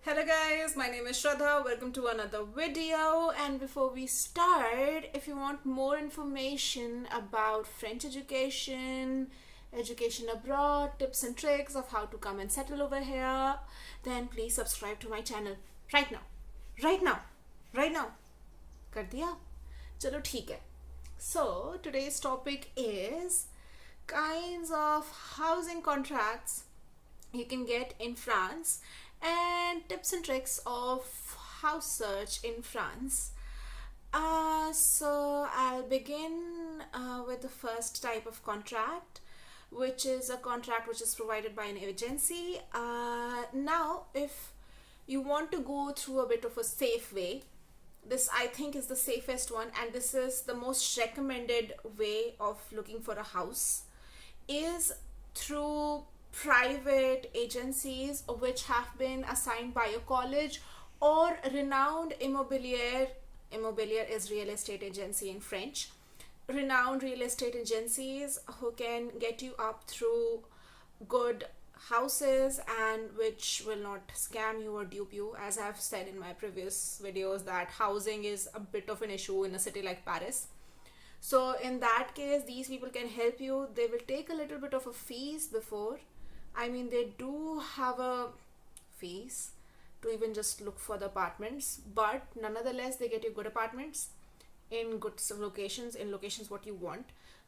Hello guys, my name is Shraddha. Welcome to another video. And before we start, if you want more information about French education, education abroad, tips and tricks of how to come and settle over here, then please subscribe to my channel right now. Right now. Right now. कर दिया? चलो ठीक है. So today's topic is kinds of housing contracts you can get in France and tips and tricks of house search in France. So I'll begin with the first type of contract, which is a contract which is provided by an agency. Now, if you want to go through a bit of a safe way, this I think is the safest one, and this is the most recommended way of looking for a house, is through private agencies which have been assigned by a college or renowned immobilier is real estate agency in French, renowned real estate agencies who can get you up through good houses and which will not scam you or dupe you. As I've said in my previous videos, that housing is a bit of an issue in a city like Paris. So in that case, these people can help you. They will take a little bit of a fees before. I mean, they do have a fees to even just look for the apartments, but nonetheless, they get you good apartments in good locations, in locations what you want.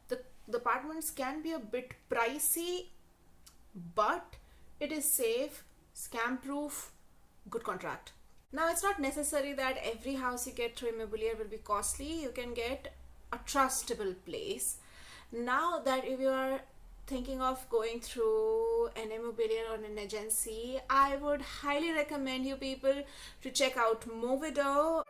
The apartments can be a bit pricey, but it is safe, scam proof, good contract. Now, it's not necessary that every house you get through immobilier will be costly. You can get a trustable place. Now that if you are thinking of going through an immobilier or an agency, I would highly recommend you people to check out Movido.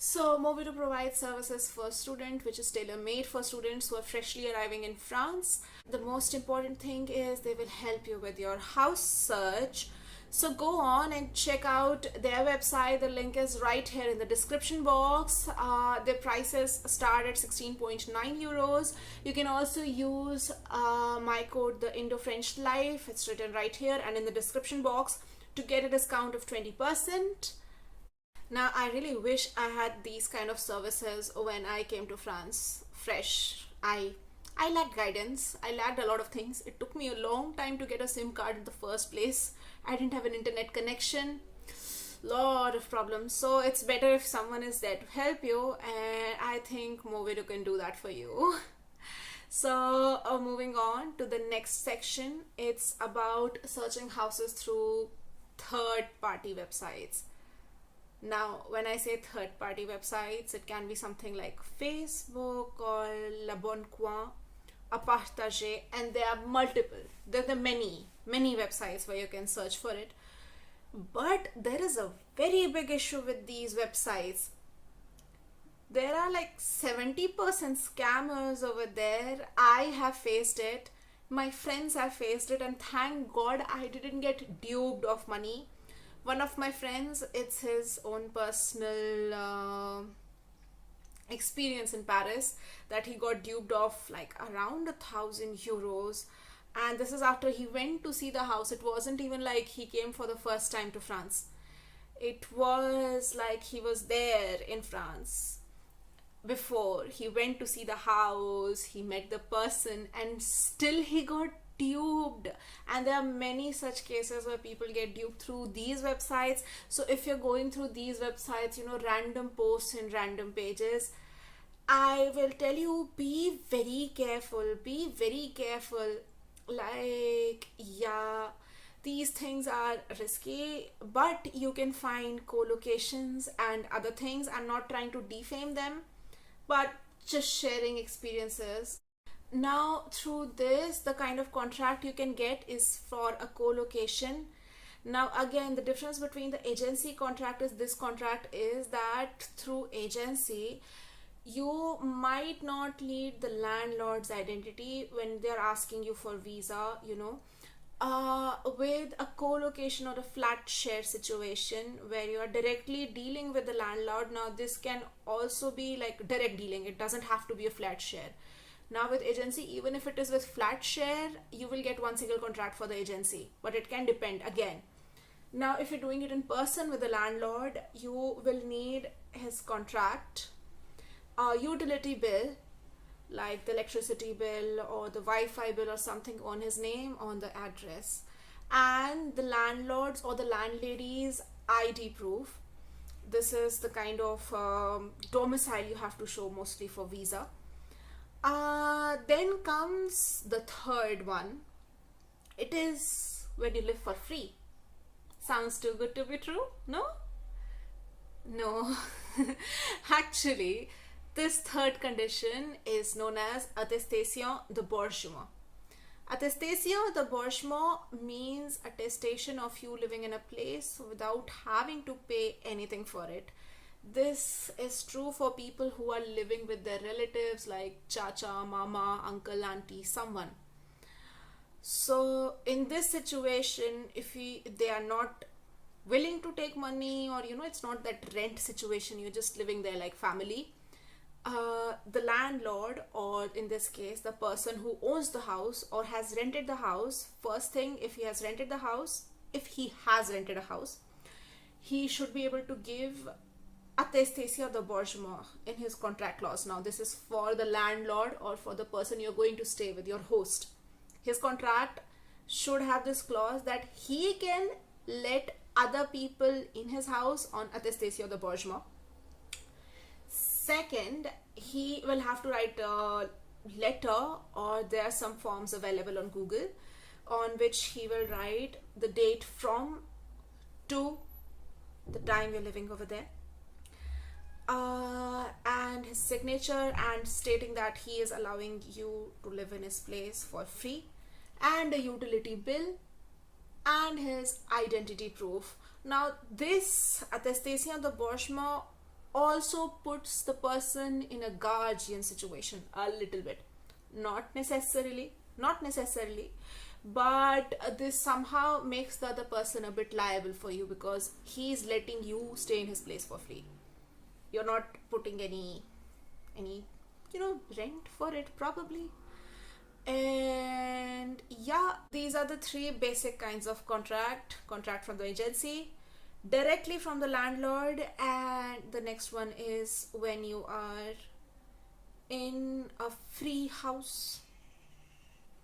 So Movido provides services for students, which is tailor-made for students who are freshly arriving in France. The most important thing is they will help you with your house search. So go on and check out their website. The link is right here in the description box. Their prices start at 16.9 euros. You can also use my code, the Indo-French Life. It's written right here and in the description box to get a discount of 20%. Now, I really wish I had these kind of services when I came to France fresh. I lacked guidance. I lacked a lot of things. It took me a long time to get a SIM card in the first place. I didn't have an internet connection. Lot of problems. So it's better if someone is there to help you, and I think Movido can do that for you. So moving on to the next section, it's about searching houses through third-party websites. Now, when I say third-party websites, it can be something like Facebook or Le Bon Coin, Apartager, and there are multiple. There are many websites where you can search for it. But there is a very big issue with these websites. There are like 70% scammers over there. I have faced it. My friends have faced it, and thank God I didn't get duped of money. One of my friends, it's his own personal experience in Paris that he got duped of like around 1,000 euros. And this is after he went to see the house. It wasn't even like he came for the first time to France. It was like he was there in France before. He went to see the house, he met the person, and still he got duped. And there are many such cases where people get duped through these websites. So if you're going through these websites, random posts and random pages, I will tell you, be very careful. Like, yeah, these things are risky, but you can find co-locations and other things. I'm not trying to defame them, but just sharing experiences. Now, through this, the kind of contract you can get is for a co-location. Now, again, the difference between the agency contract is this contract is that through agency, you might not need the landlord's identity when they're asking you for visa, With a co-location or a flat share situation where you are directly dealing with the landlord, now this can also be like direct dealing, it doesn't have to be a flat share. Now with agency, even if it is with flat share, you will get one single contract for the agency, but it can depend again. Now if you're doing it in person with the landlord, you will need his contract, a utility bill like the electricity bill or the Wi-Fi bill or something on his name on the address, and the landlord's or the landlady's ID proof. This is the kind of domicile you have to show mostly for visa. Then comes the third one. It is when you live for free. Sounds too good to be true, no? No. Actually, this third condition is known as attestation de bourgeois. Attestation de bourgeois means attestation of you living in a place without having to pay anything for it. This is true for people who are living with their relatives like chacha, mama, uncle, auntie, someone. So in this situation, if they are not willing to take money, or it's not that rent situation, you're just living there like family, the landlord, or in this case the person who owns the house or has rented the house, first thing, if he has rented a house, he should be able to give attestation de bourgeois in his contract clause. Now this is for the landlord or for the person you're going to stay with, your host. His contract should have this clause that he can let other people in his house on attestation de bourgeois. Second, he will have to write a letter, or there are some forms available on Google on which he will write the date from to the time you're living over there, and his signature, and stating that he is allowing you to live in his place for free, and a utility bill, and his identity proof. Now this attestation de bourgeois also puts the person in a guardian situation a little bit, not necessarily, but this somehow makes the other person a bit liable for you, because he's letting you stay in his place for free. You're not putting any rent for it probably. And yeah, these are the three basic kinds of contract from the agency, directly from the landlord, and the next one is when you are in a free house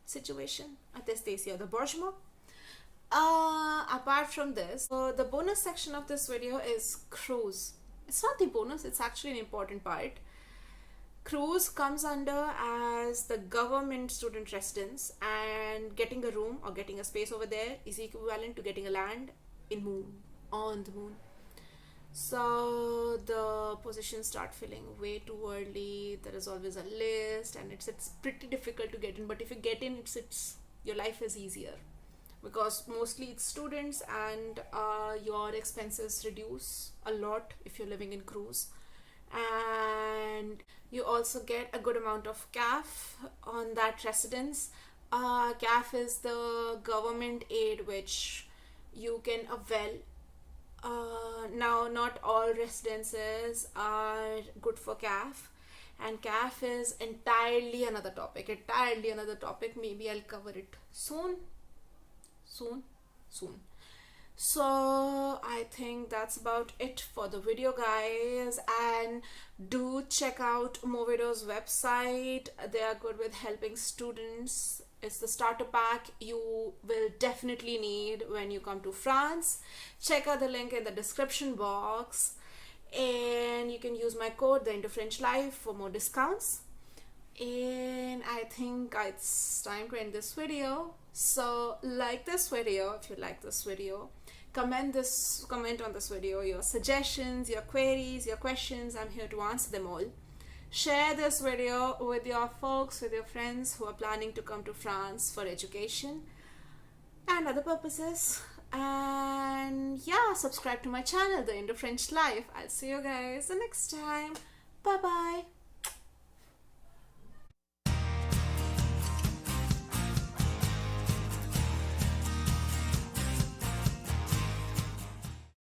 situation, attestation de bourgeois. Apart from this, the bonus section of this video is cruise. It's not the bonus, it's actually an important part. Cruise comes under as the government student residence, and getting a room or getting a space over there is equivalent to getting a land on the moon. So the positions start filling way too early. There is always a list, and it's pretty difficult to get in, but if you get in, it's your life is easier, because mostly it's students, and your expenses reduce a lot if you're living in cruise. And you also get a good amount of CAF on that residence. CAF is the government aid which you can avail. Now not all residences are good for CAF, and CAF is entirely another topic. Maybe I'll cover it soon. So I think that's about it for the video, guys, and do check out Movido's website. They are good with helping students. It's the starter pack you will definitely need when you come to France. Check out the link in the description box, and you can use my code, the Indo-French Life, for more discounts. And I think it's time to end this video. So like this video if you like this video, comment on this video your suggestions, your queries, your questions. I'm here to answer them all. Share this video with your folks, with your friends who are planning to come to France for education and other purposes. And yeah, subscribe to my channel, the Indo-French Life. I'll see you guys the next time. Bye bye.